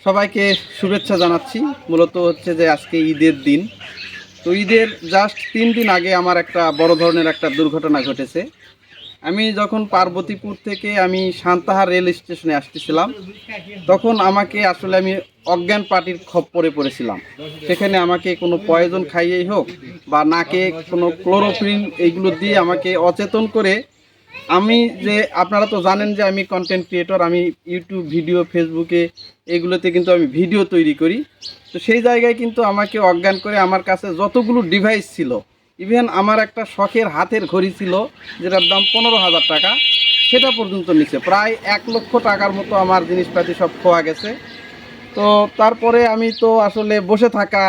সবাইকে শুভেচ্ছা জানাচ্ছি। মূলত হচ্ছে যে আজকে ঈদের দিন। তো ঈদের জাস্ট 3 দিন আগে আমার একটা বড় ধরনের একটা দুর্ঘটনা ঘটেছে। আমি যখন পার্বতীপুর থেকে আমি সান্তাহার রেল স্টেশনে আসতেছিলাম, তখন আমাকে আসলে আমি অজ্ঞান পার্টির খপ্পরে পড়েছিলাম। সেখানে আমাকে কোনো পয়জন খাইয়েই হোক বা নাকে কোনো ক্লোরোফিন এইগুলো দিয়ে আমাকে অচেতন করে, আমি যে আপনারা তো জানেন যে আমি কন্টেন্ট ক্রিয়েটর, আমি ইউটিউব ভিডিও, ফেসবুকে এগুলোতে কিন্তু আমি ভিডিও তৈরি করি। তো সেই জায়গায় কিন্তু আমাকে অজ্ঞান করে আমার কাছে যতগুলো ডিভাইস ছিল, ইভেন আমার একটা শখের হাতের ঘড়ি ছিল যেটার দাম 15,000 টাকা, সেটা পর্যন্ত নিচ্ছে। প্রায় 1,00,000 টাকার মতো আমার জিনিসপাতি সব খোয়া গেছে। তো তারপরে আমি তো আসলে বসে থাকা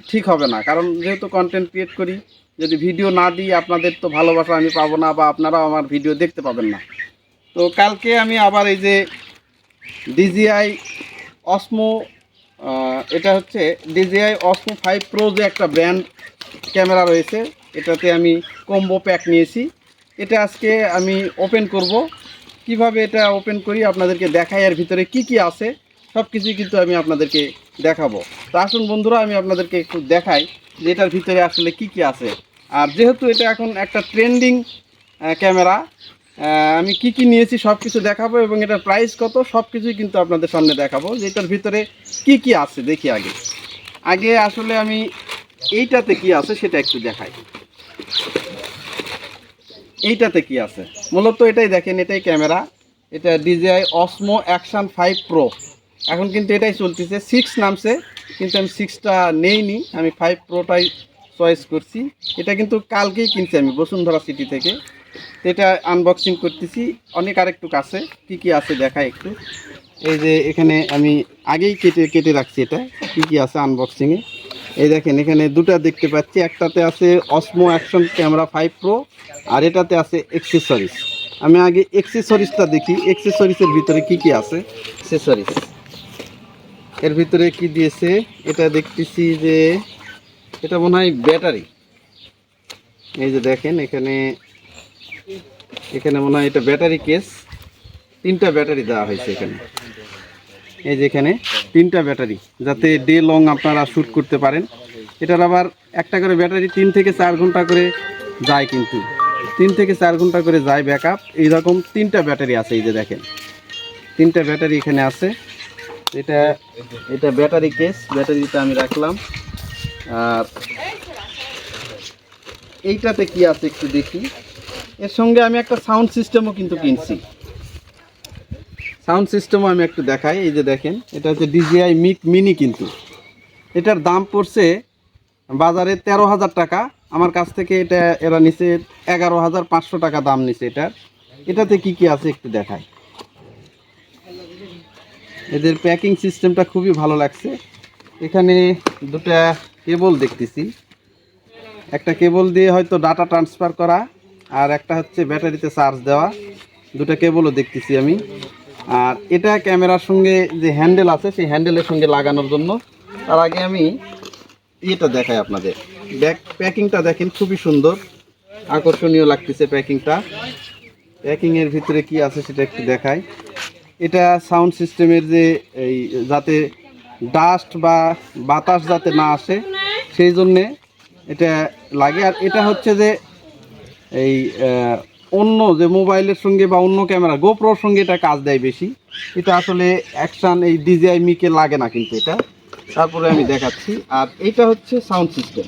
ঠিক হবে না, কারণ যেহেতু কন্টেন্ট ক্রিয়েট করি, যদি ভিডিও না দিই আপনাদের তো ভালোবাসা আমি পাবো না বা আপনারাও আমার ভিডিও দেখতে পাবেন না। তো কালকে আমি আবার এই যে DJI Osmo, এটা হচ্ছে DJI Osmo 5 Pro যে একটা ব্র্যান্ড ক্যামেরা রয়েছে, এটাতে আমি কম্বো প্যাক নিয়েছি। এটা আজকে আমি ওপেন করব। কিভাবে এটা ওপেন করি আপনাদেরকে দেখাই, এর ভিতরে কি কি আছে সব কিছুই কিন্তু আমি আপনাদেরকে দেখাবো। তো আসুন বন্ধুরা, আমি আপনাদেরকে একটু দেখাই যে এটার ভিতরে আসলে কি কি আছে। আর যেহেতু এটা এখন একটা ট্রেন্ডিং ক্যামেরা, আমি কি কি নিয়েছি সব কিছু দেখাবো এবং এটার প্রাইস কত সব কিছুই কিন্তু আপনাদের সামনে দেখাবো যে এটার ভিতরে কি কি আছে। দেখি আগে আগে আসলে আমি এইটাতে কি আছে সেটা একটু দেখাই। এইটাতে কি আছে মূলত এটাই দেখেন, এটাই ক্যামেরা। এটা DJI Osmo Action 5 Pro। এখন কিন্তু এটাই চলতেছে, 6 নামছে, কিন্তু আমি 6টা নেইনি, আমি 5 Proটাই চয়েস করছি। এটা কিন্তু কালকেই কিনছি আমি বসুন্ধরা সিটি থেকে। তো এটা আনবক্সিং করতেছি। অনেক আরেকটু কাছে কি কি আছে দেখাই একটু। এই যে এখানে আমি আগেই কেটে কেটে রাখছি এটা কি কি আছে আনবক্সিংয়ে। এই দেখেন এখানে দুটো দেখতে পাচ্ছি, একটাতে আছে Osmo Action ক্যামেরা 5 Pro আর এটাতে আছে অ্যাক্সেসরিজ। আমি আগে অ্যাক্সেসরিজটা দেখি, অ্যাক্সেসরিজের ভিতরে কি কি আছে। অ্যাক্সেসরিজ এর ভিতরে কি দিয়েছে, এটা দেখতেছি যে এটা মনে হয় ব্যাটারি। এই যে দেখেন এখানে এখানে মনে হয় এটা ব্যাটারি কেস, 3টা ব্যাটারি দেওয়া হয়েছে এখানে। এই যে এখানে 3টা ব্যাটারি, যাতে ডে লং আপনারা শ্যুট করতে পারেন। এটার আবার একটা করে ব্যাটারি 3 থেকে 4 ঘন্টা করে যায়, কিন্তু 3 থেকে 4 ঘন্টা করে যায় ব্যাকআপ। এইরকম 3টা ব্যাটারি আছে। এই যে দেখেন 3টা ব্যাটারি এখানে আছে। এটা এটা ব্যাটারি কেস, ব্যাটারিটা আমি রাখলাম। আর এইটাতে কি আছে একটু দেখি। এর সঙ্গে আমি একটা সাউন্ড সিস্টেমও কিন্তু কিনছি। সাউন্ড সিস্টেমও আমি একটু দেখাই। এই যে দেখেন এটা হচ্ছে DJI মিক মিনি, কিন্তু এটার দাম পড়ছে বাজারে 13,000 টাকা। আমার কাছ থেকে এটা এরা নিচে 11,500 টাকা দাম নিছে এটার। এটাতে কি কি আছে একটু দেখাই। এদের প্যাকিং সিস্টেমটা খুবই ভালো লাগছে। এখানে দুটা কেবল দেখতেছি, একটা কেবল দিয়ে হয়তো ডাটা ট্রান্সফার করা আর একটা হচ্ছে ব্যাটারিতে চার্জ দেওয়া। দুটো কেবলও দেখতেছি আমি। আর এটা ক্যামেরার সঙ্গে যে হ্যান্ডেল আছে সেই হ্যান্ডেলের সঙ্গে লাগানোর জন্য। তার আগে আমি এটা দেখাই আপনাদের। প্যাকিংটা দেখেন খুবই সুন্দর, আকর্ষণীয় লাগতেছে প্যাকিংটা। প্যাকিংয়ের ভিতরে কি আছে সেটা একটু দেখাই। এটা সাউন্ড সিস্টেমের যে এই যাতে ডাস্ট বা বাতাস যাতে না আসে সেই জন্যে এটা লাগে। আর এটা হচ্ছে যে এই অন্য যে মোবাইলের সঙ্গে বা অন্য ক্যামেরা গোপ্রোর সঙ্গে এটা কাজ দেয় বেশি। এটা আসলে অ্যাকশান এই DJI মিকে লাগে না কিন্তু এটা। তারপরে আমি দেখাচ্ছি। আর এটা হচ্ছে সাউন্ড সিস্টেম,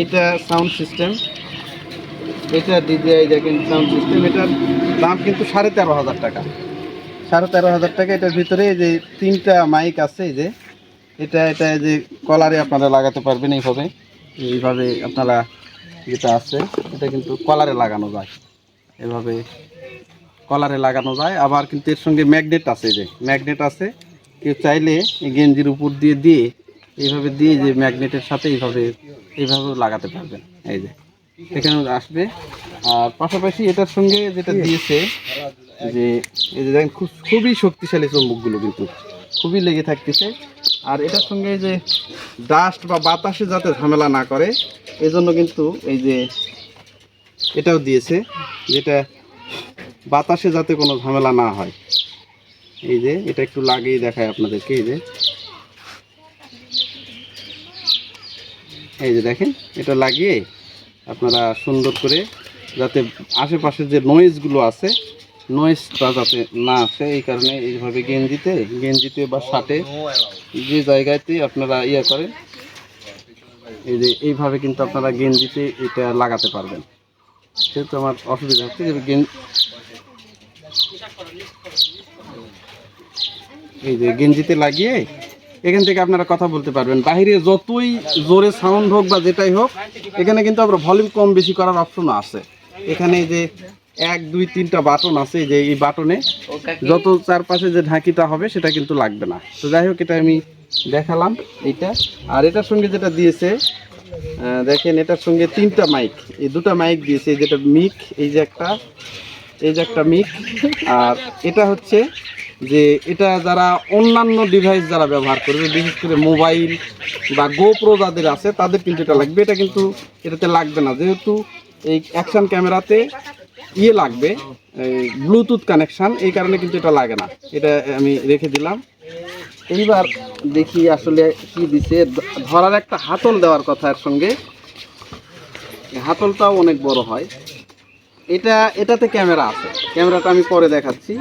এটা সাউন্ড সিস্টেম, এটা DJI দেখেন সাউন্ড সিস্টেম। এটার দাম কিন্তু 13,500 টাকা, 13,500 টাকা। এটার ভিতরে যে 3টা মাইক আছে, এই যে এটা এটা যে কলারে আপনারা লাগাতে পারবেন। এইভাবে এইভাবে আপনারা যেটা আছে এটা কিন্তু কলারে লাগানো যায়, এভাবে কলারে লাগানো যায়। আবার কিন্তু এর সঙ্গে ম্যাগনেট আছে, যে ম্যাগনেট আছে, কেউ চাইলে গেঞ্জির উপর দিয়ে দিয়ে এইভাবে দিয়ে যে ম্যাগনেটের সাথে এইভাবে লাগাতে পারবেন। এই যে এখানে আসবে। আর পাশাপাশি এটার সঙ্গে যেটা দিয়েছে যে এই যে দেখেন খুবই শক্তিশালী চুম্বকগুলো কিন্তু খুবই লেগে থাকতেছে। আর এটার সঙ্গে যে ডাস্ট বা বাতাসে যাতে ঝামেলা না করে এজন্য কিন্তু এই যে এটাও দিয়েছে, যেটা বাতাসে যাতে কোনো ঝামেলা না হয় এই যে এটা একটু লাগিয়ে দেখায় আপনাদেরকে। এই যে দেখেন, এটা লাগিয়ে আপনারা সুন্দর করে, যাতে আশেপাশের যে নয়েজগুলো আছে নয়েজটা যাতে না আসে, এই কারণে এইভাবে গেঞ্জিতে বা শার্টে যে জায়গাতে আপনারা করেন, এই যে এইভাবে কিন্তু আপনারা গেঞ্জিতে এটা লাগাতে পারবেন। সেহেতু আমার অসুবিধা হচ্ছে যে এই যে গেঞ্জিতে লাগিয়ে এখান থেকে আপনারা কথা বলতে পারবেন। বাইরে যতই জোরে সাউন্ড হোক বা যেটাই হোক, এখানে কিন্তু আপনার ভলিউম কম বেশি করার অপশনও আছে। এখানে যে 1 2 3টা বাটন আছে, যে এই বাটনে যত চারপাশে যে ঢাকিটা হবে সেটা কিন্তু লাগবে না। তো যাই হোক, এটা আমি দেখালাম এইটা। আর এটার সঙ্গে যেটা দিয়েছে দেখেন, এটার সঙ্গে 3টা মাইক, এই 2টা মাইক দিয়েছে। যেটা মিক, এই যে একটা মিক। আর এটা হচ্ছে যে এটা যারা অন্যান্য ডিভাইস যারা ব্যবহার করবে, বিশেষ করে মোবাইল বা গোপ্রো যাদের আছে তাদের কিন্তু এটা লাগবে। এটা কিন্তু এটাতে লাগবে না, যেহেতু এই অ্যাকশন ক্যামেরাতে লাগবে ব্লুটুথ কানেকশান, এই কারণে কিন্তু এটা লাগে না। এটা আমি রেখে দিলাম। এইবার দেখি আসলে কি দিছে। ধরার একটা হাতল দেওয়ার কথা, এর সঙ্গে হাতলটাও অনেক বড় হয়। এটাতে ক্যামেরা আছে, ক্যামেরাটা আমি পরে দেখাচ্ছি।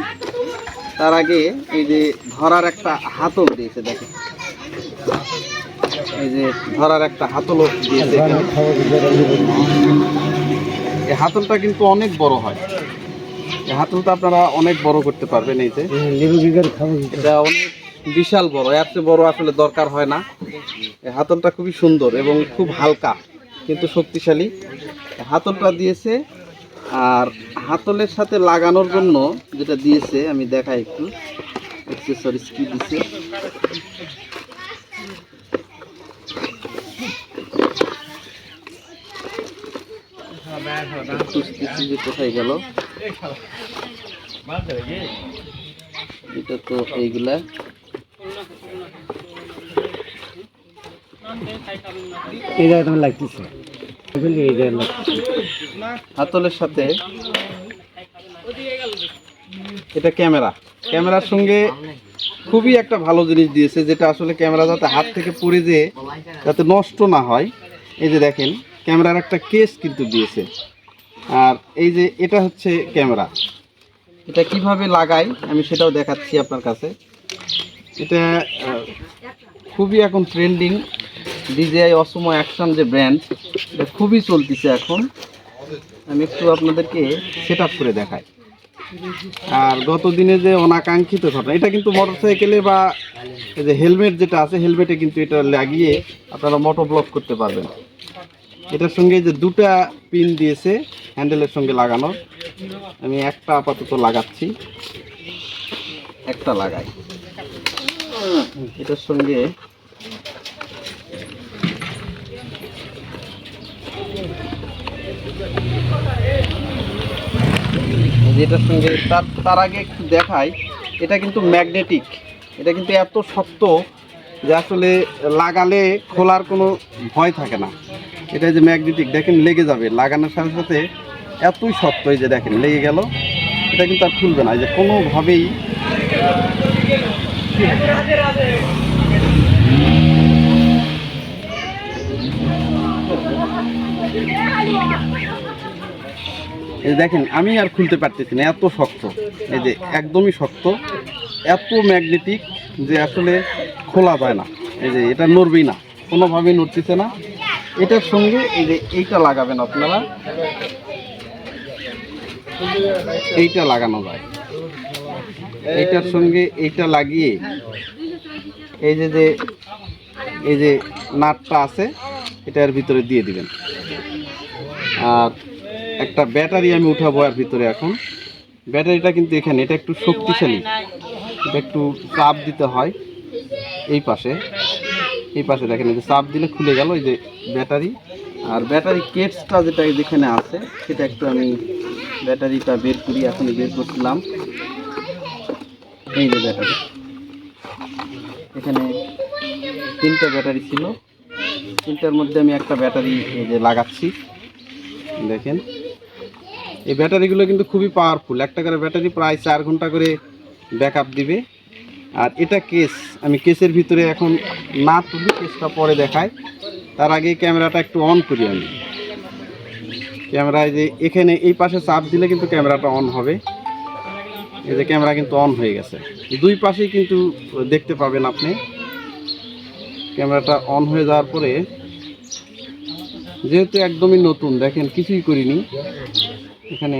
তার আগে এই যে ধরার একটা হাতল দিয়েছে, দেখেন এই যে ধরার একটা হাতলও দিয়েছে। এই হাতলটা কিন্তু অনেক বড় হয়, এই হাতলটা আপনারা অনেক বড় করতে পারবেন। এই যে এটা অনেক বিশাল বড়, এর চেয়ে বড় আসলে দরকার হয় না। এই হাতলটা খুবই সুন্দর এবং খুব হালকা কিন্তু শক্তিশালী। হাতলটা দিয়েছে। আর হাতলের সাথে লাগানোর জন্য যেটা দিয়েছে আমি দেখাই একটু, অ্যাকসেসরিজ কি দিয়েছে। কোথায় গেল এটা? তো এইগুলা লাগতেছে হাতলের সাথে। এটা ক্যামেরার সঙ্গে খুবই একটা ভালো জিনিস দিয়েছে, যেটা আসলে ক্যামেরা যাতে হাত থেকে পড়ে যেয়ে যাতে নষ্ট না হয়। এই যে দেখেন, ক্যামেরার একটা কেস কিন্তু দিয়েছে। আর এই যে এটা হচ্ছে ক্যামেরা, এটা কিভাবে লাগাই আমি সেটাও দেখাচ্ছি আপনার কাছে। এটা খুবই এখন ট্রেন্ডিং, DJI Osmo Action যে ব্র্যান্ড, এটা খুবই চলতেছে এখন। আমি একটু আপনাদেরকে সেট আপ করে দেখাই। আর গত দিনে যে অনাকাঙ্ক্ষিত ঘটনা, এটা কিন্তু মোটরসাইকেলে বা এই যে হেলমেট যেটা আছে, হেলমেটে কিন্তু এটা লাগিয়ে আপনারা মোটর ব্লক করতে পারবেন। এটার সঙ্গে যে 2টা পিন দিয়েছে হ্যান্ডেলের সঙ্গে লাগানো, আমি একটা আপাতত লাগাচ্ছি, একটা লাগাই। এটার সঙ্গে যেটার সঙ্গে তার আগে একটু দেখাই, এটা কিন্তু ম্যাগনেটিক। এটা কিন্তু এত শক্ত যে আসলে লাগালে খোলার কোনো ভয় থাকে না। এটা যে ম্যাগনেটিক, দেখেন লেগে যাবে লাগানোর সাথে সাথে, এতই শক্ত। এই যে দেখেন লেগে গেল, এটা কিন্তু আর খুলবে না, এই যে কোনোভাবেই। এই দেখেন আমি আর খুলতে পারতেছি না, এত শক্ত। এই যে একদমই শক্ত, এত ম্যাগনেটিক যে আসলে খোলা যায় না। এই যে এটা নড়বেই না, কোনোভাবেই নড়তেছে না। এটার সঙ্গে এই যে এইটা লাগাবেন আপনারা, এইটা লাগানো যায়। এইটার সঙ্গে এইটা লাগিয়ে এই যে নাটটা আছে এটার ভিতরে দিয়ে দিবেন। আর একটা ব্যাটারি আমি উঠাবো এর ভিতরে। এখন ব্যাটারিটা কিন্তু এখানে, এটা একটু শক্তিশালী, এটা একটু চাপ দিতে হয় এই পাশে দেখেন, এই যে চাপ দিলে খুলে গেল এই যে ব্যাটারি। আর ব্যাটারি কেটসটা যেটা যেখানে আছে সেটা একটু আমি ব্যাটারিটা বের করি, এখন বের করছিলাম। এই যে ব্যাটারি, এখানে 3টা ব্যাটারি ছিল, 3টার মধ্যে আমি একটা ব্যাটারি এই যে লাগাচ্ছি। দেখেন এই ব্যাটারিগুলো কিন্তু খুবই পাওয়ারফুল। একটা করে ব্যাটারি প্রায় 4 ঘন্টা করে ব্যাকআপ দিবে। আর এটা কেস, আমি কেসের ভিতরে এখন না তুলি, কেসটা পরে দেখাই। তার আগে ক্যামেরাটা একটু অন করি আমি। ক্যামেরায় যে এখানে এই পাশে চাপ দিলে কিন্তু ক্যামেরাটা অন হবে। এই যে ক্যামেরা কিন্তু অন হয়ে গেছে, দুই পাশেই কিন্তু দেখতে পাবেন আপনি। ক্যামেরাটা অন হয়ে যাওয়ার পরে, যেহেতু একদমই নতুন, দেখেন কিছুই করিনি এখানে,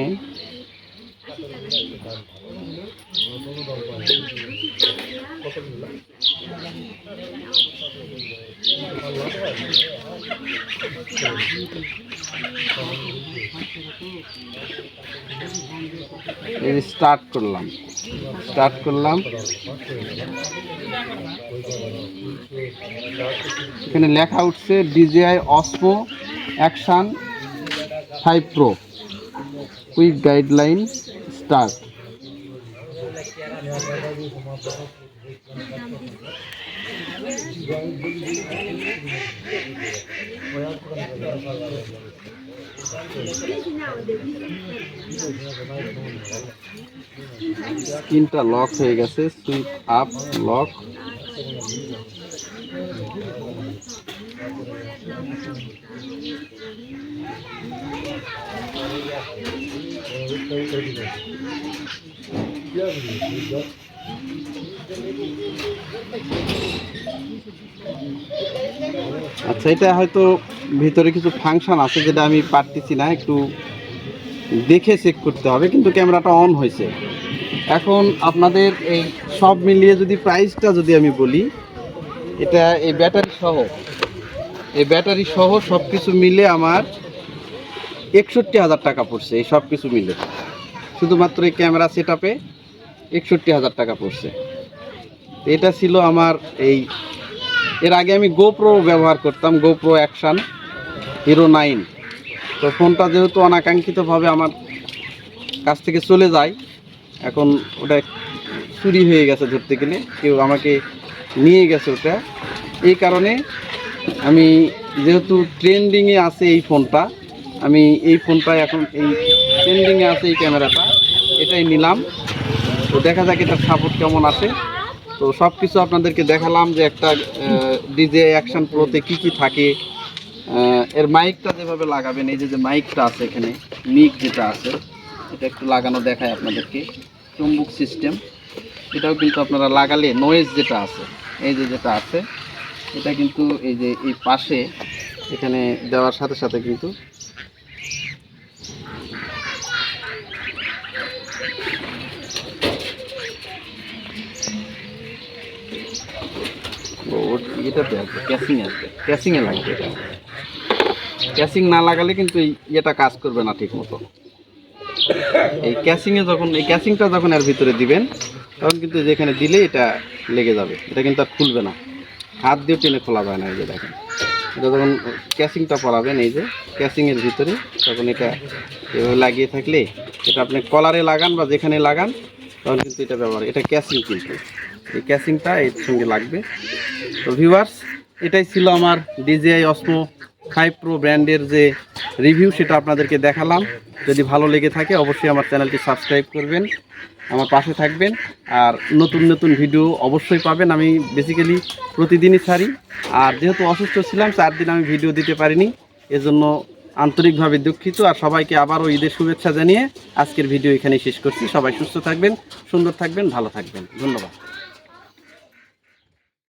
এই স্টার্ট করলাম এখানে লেখা উঠছে DJI Osmo Action 5 Pro quick guideline start. স্ক্রিনটা লক হয়ে গেছে, সুইপ আপ লক। আচ্ছা, এটা হয়তো ভিতরে কিছু ফাংশন আছে যেটা আমি পারতেছি না, একটু দেখে চেক করতে হবে, কিন্তু ক্যামেরাটা অন হয়েছে। এখন আপনাদের এই সব মিলিয়ে যদি প্রাইসটা যদি আমি বলি, এটা এই ব্যাটারি সহ সব কিছু মিলে আমার 61,000 টাকা পড়ছে। এই সব কিছু মিলে শুধুমাত্র এই ক্যামেরা সেট আপে 61,000 টাকা পড়ছে। এটা ছিল আমার এই, এর আগে আমি গোপ্রো ব্যবহার করতাম, গোপ্রো অ্যাকশন হিরো 9। তো ফোনটা যেহেতু অনাকাঙ্ক্ষিতভাবে আমার কাছ থেকে চলে যায়, এখন ওটা চুরি হয়ে গেছে, ধরতে গেলে কেউ আমাকে নিয়ে গেছে ওটা। এই কারণে আমি, যেহেতু ট্রেন্ডিংয়ে আছে এই ফোনটা, আমি এই ফোনটা এখন এই ট্রেন্ডিংয়ে আছে এই ক্যামেরাটা, এটাই নিলাম। তো দেখা যাক এটার সাপোর্ট কেমন আছে। তো সব কিছু আপনাদেরকে দেখালাম যে একটা DJI Action Proতে কী কী থাকে। এর মাইকটা যেভাবে লাগাবেন, এই যে মাইকটা আছে এখানে, মিক যেটা আছে, এটা একটু লাগানো দেখায় আপনাদেরকে। চুম্বক সিস্টেম, এটাও কিন্তু আপনারা লাগালে নয়েজ যেটা আছে, এই যে যেটা আছে, এটা কিন্তু এই যে এই পাশে এখানে দেওয়ার সাথে সাথে কিন্তু এটাতে আসবে, ক্যাসিংয়ে লাগবে। এটা ক্যাসিং না লাগালে কিন্তু এটা কাজ করবে না ঠিক মতো। এই ক্যাসিংটা যখন এর ভিতরে দিবেন, তখন কিন্তু যেখানে দিলে এটা লেগে যাবে, এটা কিন্তু আর খুলবে না, হাত দিয়ে টেনে খোলা যায় না। এই যে দেখেন, এটা যখন ক্যাসিংটা পরাবেন এই যে ক্যাসিংয়ের ভিতরে, তখন এটা এভাবে লাগিয়ে থাকলে, এটা আপনি কলারে লাগান বা যেখানে লাগান, তখন কিন্তু এটা ব্যবহার, এটা ক্যাসিং, কিন্তু এই ক্যাসিংটা এর সঙ্গে লাগবে। তো ভিউয়ার্স, এটাই ছিল আমার DJI Osmo 5 Pro ব্র্যান্ডের যে রিভিউ, সেটা আপনাদেরকে দেখালাম। যদি ভালো লেগে থাকে অবশ্যই আমার চ্যানেলটি সাবস্ক্রাইব করবেন, আমার পাশে থাকবেন। আর নতুন নতুন ভিডিও অবশ্যই পাবেন। আমি বেসিক্যালি প্রতিদিনই ছাড়ি, আর যেহেতু অসুস্থ ছিলাম 4 দিন আমি ভিডিও দিতে পারিনি, এজন্য আন্তরিকভাবে দুঃখিত। আর সবাইকে আবারও ঈদের শুভেচ্ছা জানিয়ে আজকের ভিডিও এখানেই শেষ করছি। সবাই সুস্থ থাকবেন, সুন্দর থাকবেন, ভালো থাকবেন। ধন্যবাদ।